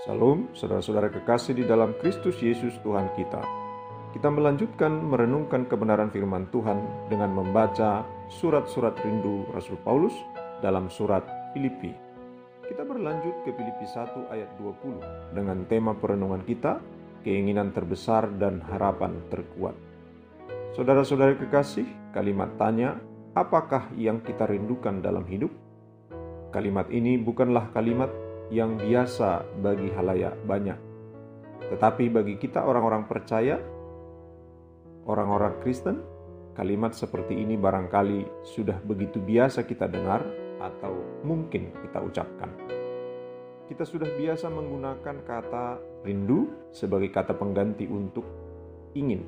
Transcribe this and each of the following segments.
Salam, saudara-saudara kekasih di dalam Kristus Yesus Tuhan kita. Kita melanjutkan merenungkan kebenaran firman Tuhan dengan membaca surat-surat rindu Rasul Paulus dalam surat Filipi. Kita berlanjut ke Filipi 1 ayat 20 dengan tema perenungan kita, keinginan terbesar dan harapan terkuat. Saudara-saudara kekasih, kalimat tanya, apakah yang kita rindukan dalam hidup? Kalimat ini bukanlah kalimat yang biasa bagi halayak banyak. Tetapi bagi kita orang-orang percaya, orang-orang Kristen, kalimat seperti ini barangkali sudah begitu biasa kita dengar atau mungkin kita ucapkan. Kita sudah biasa menggunakan kata rindu sebagai kata pengganti untuk ingin.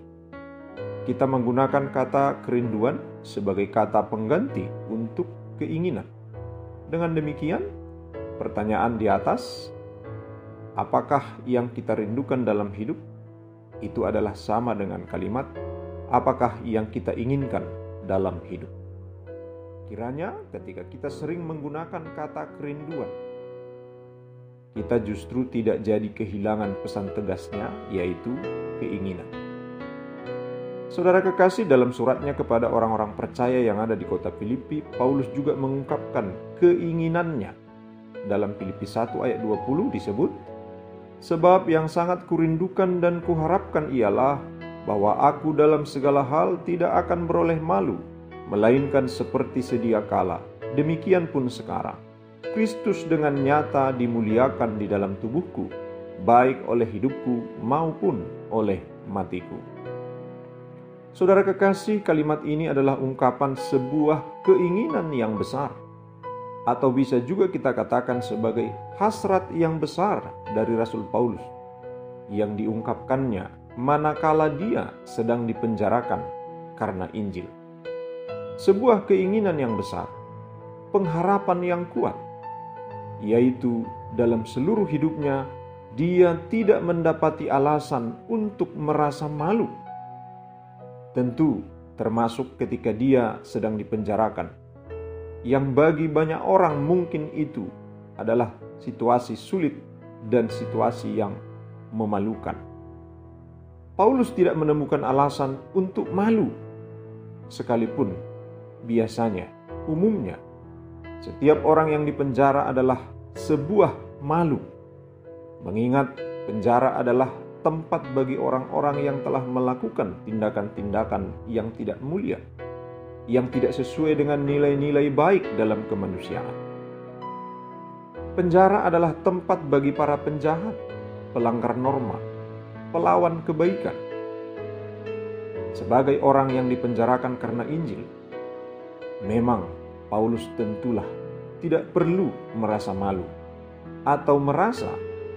Kita menggunakan kata kerinduan sebagai kata pengganti untuk keinginan. Dengan demikian, pertanyaan di atas, apakah yang kita rindukan dalam hidup? Itu adalah sama dengan kalimat, apakah yang kita inginkan dalam hidup? Kiranya ketika kita sering menggunakan kata kerinduan, kita justru tidak jadi kehilangan pesan tegasnya, yaitu keinginan. Saudara kekasih, dalam suratnya kepada orang-orang percaya yang ada di kota Filipi, Paulus juga mengungkapkan keinginannya. Dalam Filipi 1 ayat 20 disebut, sebab yang sangat kurindukan dan kuharapkan ialah bahwa aku dalam segala hal tidak akan beroleh malu, melainkan seperti sedia kala, demikian pun sekarang. Kristus dengan nyata dimuliakan di dalam tubuhku, baik oleh hidupku maupun oleh matiku. Saudara kekasih, kalimat ini adalah ungkapan sebuah keinginan yang besar. Atau bisa juga kita katakan sebagai hasrat yang besar dari Rasul Paulus yang diungkapkannya manakala dia sedang dipenjarakan karena Injil. Sebuah keinginan yang besar, pengharapan yang kuat, yaitu dalam seluruh hidupnya dia tidak mendapati alasan untuk merasa malu. Tentu termasuk ketika dia sedang dipenjarakan, yang bagi banyak orang mungkin itu adalah situasi sulit dan situasi yang memalukan. Paulus tidak menemukan alasan untuk malu, sekalipun biasanya, umumnya, setiap orang yang dipenjara adalah sebuah malu, mengingat penjara adalah tempat bagi orang-orang yang telah melakukan tindakan-tindakan yang tidak mulia, yang tidak sesuai dengan nilai-nilai baik dalam kemanusiaan. Penjara adalah tempat bagi para penjahat, pelanggar norma, pelawan kebaikan. Sebagai orang yang dipenjarakan karena Injil, memang Paulus tentulah tidak perlu merasa malu atau merasa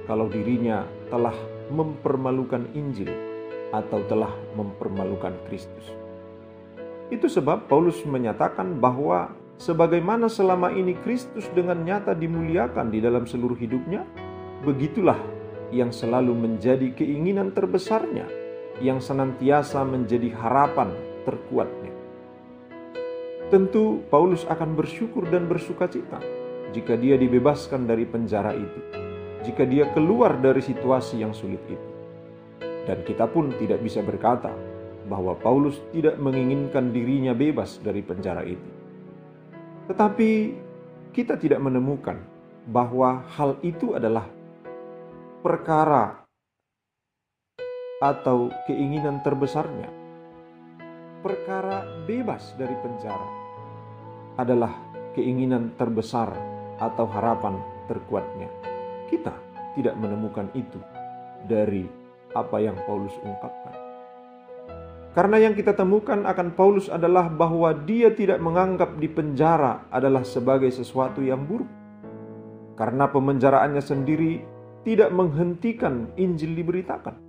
kalau dirinya telah mempermalukan Injil atau telah mempermalukan Kristus. Itu sebab Paulus menyatakan bahwa sebagaimana selama ini Kristus dengan nyata dimuliakan di dalam seluruh hidupnya, begitulah yang selalu menjadi keinginan terbesarnya, yang senantiasa menjadi harapan terkuatnya. Tentu Paulus akan bersyukur dan bersukacita jika dia dibebaskan dari penjara itu, jika dia keluar dari situasi yang sulit itu. Dan kita pun tidak bisa berkata bahwa Paulus tidak menginginkan dirinya bebas dari penjara itu. Tetapi kita tidak menemukan bahwa hal itu adalah perkara atau keinginan terbesarnya. Perkara bebas dari penjara adalah keinginan terbesar atau harapan terkuatnya. Kita tidak menemukan itu dari apa yang Paulus ungkapkan. Karena yang kita temukan akan Paulus adalah bahwa dia tidak menganggap di penjara adalah sebagai sesuatu yang buruk. Karena pemenjaraannya sendiri tidak menghentikan Injil diberitakan,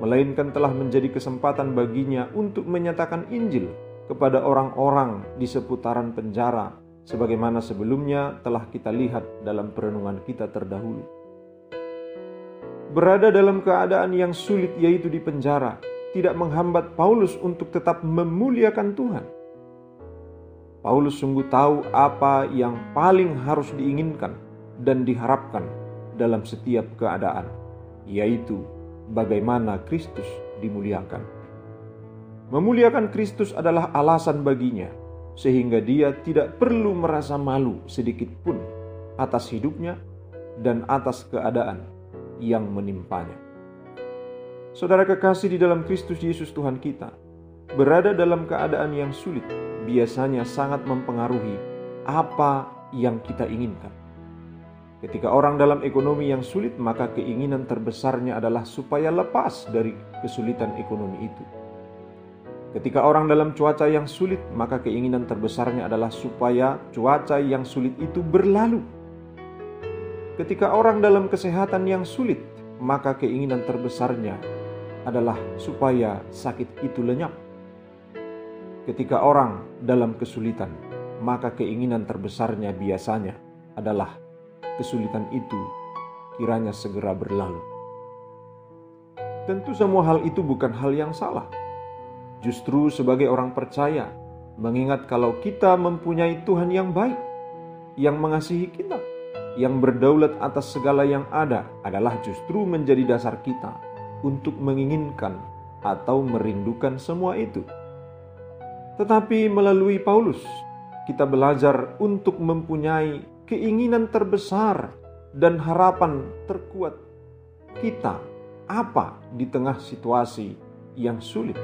melainkan telah menjadi kesempatan baginya untuk menyatakan Injil kepada orang-orang di seputaran penjara, sebagaimana sebelumnya telah kita lihat dalam perenungan kita terdahulu. Berada dalam keadaan yang sulit, yaitu di penjara, tidak menghambat Paulus untuk tetap memuliakan Tuhan. Paulus sungguh tahu apa yang paling harus diinginkan dan diharapkan dalam setiap keadaan, yaitu bagaimana Kristus dimuliakan. Memuliakan Kristus adalah alasan baginya, sehingga dia tidak perlu merasa malu sedikit pun atas hidupnya dan atas keadaan yang menimpanya. Saudara kekasih di dalam Kristus Yesus Tuhan kita, berada dalam keadaan yang sulit biasanya sangat mempengaruhi apa yang kita inginkan. Ketika orang dalam ekonomi yang sulit, maka keinginan terbesarnya adalah supaya lepas dari kesulitan ekonomi itu. Ketika orang dalam cuaca yang sulit, maka keinginan terbesarnya adalah supaya cuaca yang sulit itu berlalu. Ketika orang dalam kesehatan yang sulit, maka keinginan terbesarnya adalah supaya sakit itu lenyap. Ketika orang dalam kesulitan, maka keinginan terbesarnya biasanya adalah kesulitan itu kiranya segera berlalu. Tentu semua hal itu bukan hal yang salah. Justru sebagai orang percaya, mengingat kalau kita mempunyai Tuhan yang baik, yang mengasihi kita, yang berdaulat atas segala yang ada, adalah justru menjadi dasar kita untuk menginginkan atau merindukan semua itu. Tetapi melalui Paulus, kita belajar untuk mempunyai keinginan terbesar dan harapan terkuat kita apa di tengah situasi yang sulit.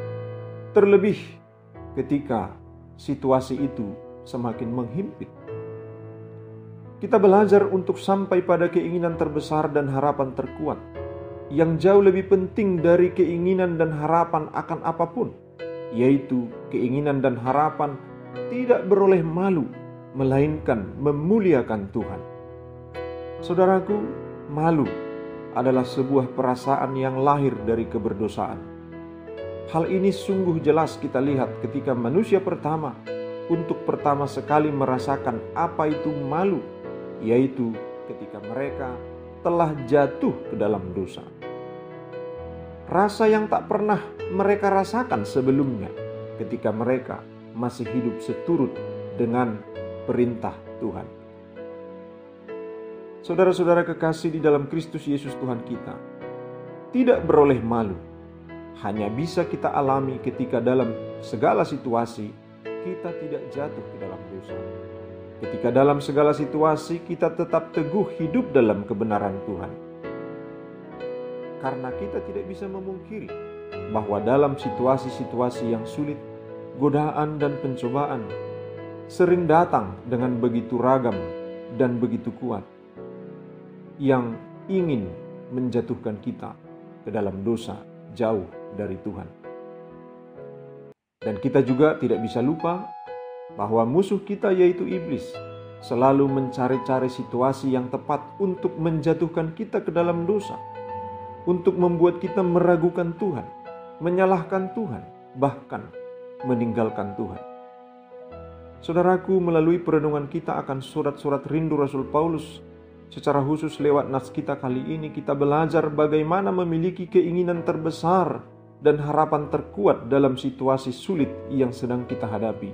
Terlebih ketika situasi itu semakin menghimpit. Kita belajar untuk sampai pada keinginan terbesar dan harapan terkuat yang jauh lebih penting dari keinginan dan harapan akan apapun, yaitu keinginan dan harapan tidak beroleh malu, melainkan memuliakan Tuhan. Saudaraku, malu adalah sebuah perasaan yang lahir dari keberdosaan. Hal ini sungguh jelas kita lihat ketika manusia pertama untuk pertama sekali merasakan apa itu malu, yaitu ketika mereka telah jatuh ke dalam dosa. Rasa yang tak pernah mereka rasakan sebelumnya ketika mereka masih hidup seturut dengan perintah Tuhan. Saudara-saudara kekasih di dalam Kristus Yesus Tuhan kita, tidak beroleh malu hanya bisa kita alami ketika dalam segala situasi kita tidak jatuh ke dalam dosa. Ketika dalam segala situasi kita tetap teguh hidup dalam kebenaran Tuhan. Karena kita tidak bisa memungkiri bahwa dalam situasi-situasi yang sulit, godaan dan pencobaan sering datang dengan begitu ragam dan begitu kuat yang ingin menjatuhkan kita ke dalam dosa jauh dari Tuhan. Dan kita juga tidak bisa lupa bahwa musuh kita yaitu iblis selalu mencari-cari situasi yang tepat untuk menjatuhkan kita ke dalam dosa, untuk membuat kita meragukan Tuhan, menyalahkan Tuhan, bahkan meninggalkan Tuhan. Saudaraku, melalui perenungan kita akan surat-surat rindu Rasul Paulus, secara khusus lewat nas kita kali ini, kita belajar bagaimana memiliki keinginan terbesar dan harapan terkuat dalam situasi sulit yang sedang kita hadapi,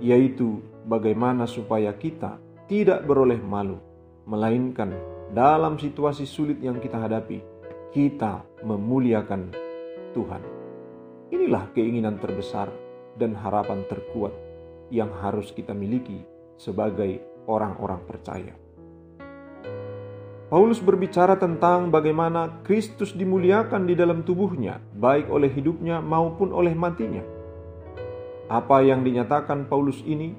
yaitu bagaimana supaya kita tidak beroleh malu, melainkan dalam situasi sulit yang kita hadapi, kita memuliakan Tuhan. Inilah keinginan terbesar dan harapan terkuat yang harus kita miliki sebagai orang-orang percaya. Paulus berbicara tentang bagaimana Kristus dimuliakan di dalam tubuhnya, baik oleh hidupnya maupun oleh matinya. Apa yang dinyatakan Paulus ini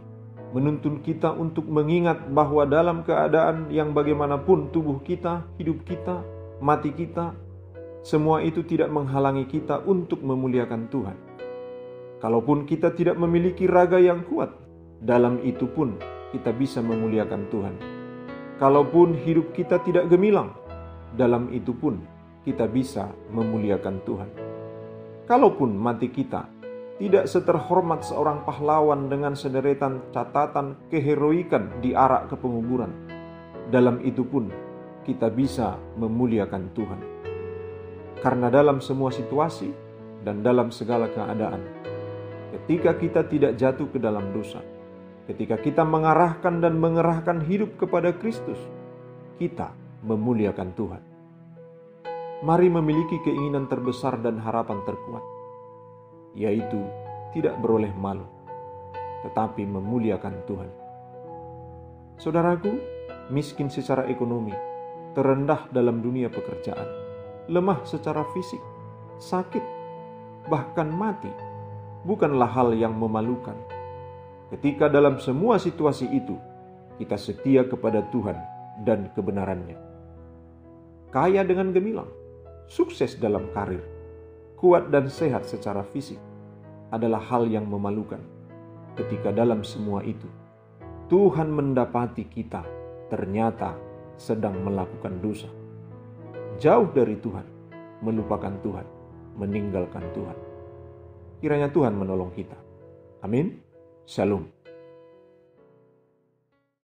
menuntun kita untuk mengingat bahwa dalam keadaan yang bagaimanapun tubuh kita, hidup kita, mati kita, semua itu tidak menghalangi kita untuk memuliakan Tuhan. Kalaupun kita tidak memiliki raga yang kuat, dalam itu pun kita bisa memuliakan Tuhan. Kalaupun hidup kita tidak gemilang, dalam itu pun kita bisa memuliakan Tuhan. Kalaupun mati kita tidak seterhormat seorang pahlawan dengan sederetan catatan keheroikan di arak ke penguburan, dalam itu pun kita bisa memuliakan Tuhan. Karena dalam semua situasi dan dalam segala keadaan, ketika kita tidak jatuh ke dalam dosa, ketika kita mengarahkan dan mengerahkan hidup kepada Kristus, kita memuliakan Tuhan. Mari memiliki keinginan terbesar dan harapan terkuat, yaitu tidak beroleh malu, tetapi memuliakan Tuhan. Saudaraku, miskin secara ekonomi, terendah dalam dunia pekerjaan, lemah secara fisik, sakit, bahkan mati, bukanlah hal yang memalukan. Ketika dalam semua situasi itu, kita setia kepada Tuhan dan kebenarannya. Kaya dengan gemilang, sukses dalam karir, kuat dan sehat secara fisik adalah hal yang memalukan. Ketika dalam semua itu, Tuhan mendapati kita ternyata sedang melakukan dosa. Jauh dari Tuhan, melupakan Tuhan, meninggalkan Tuhan. Kiranya Tuhan menolong kita. Amin. Shalom.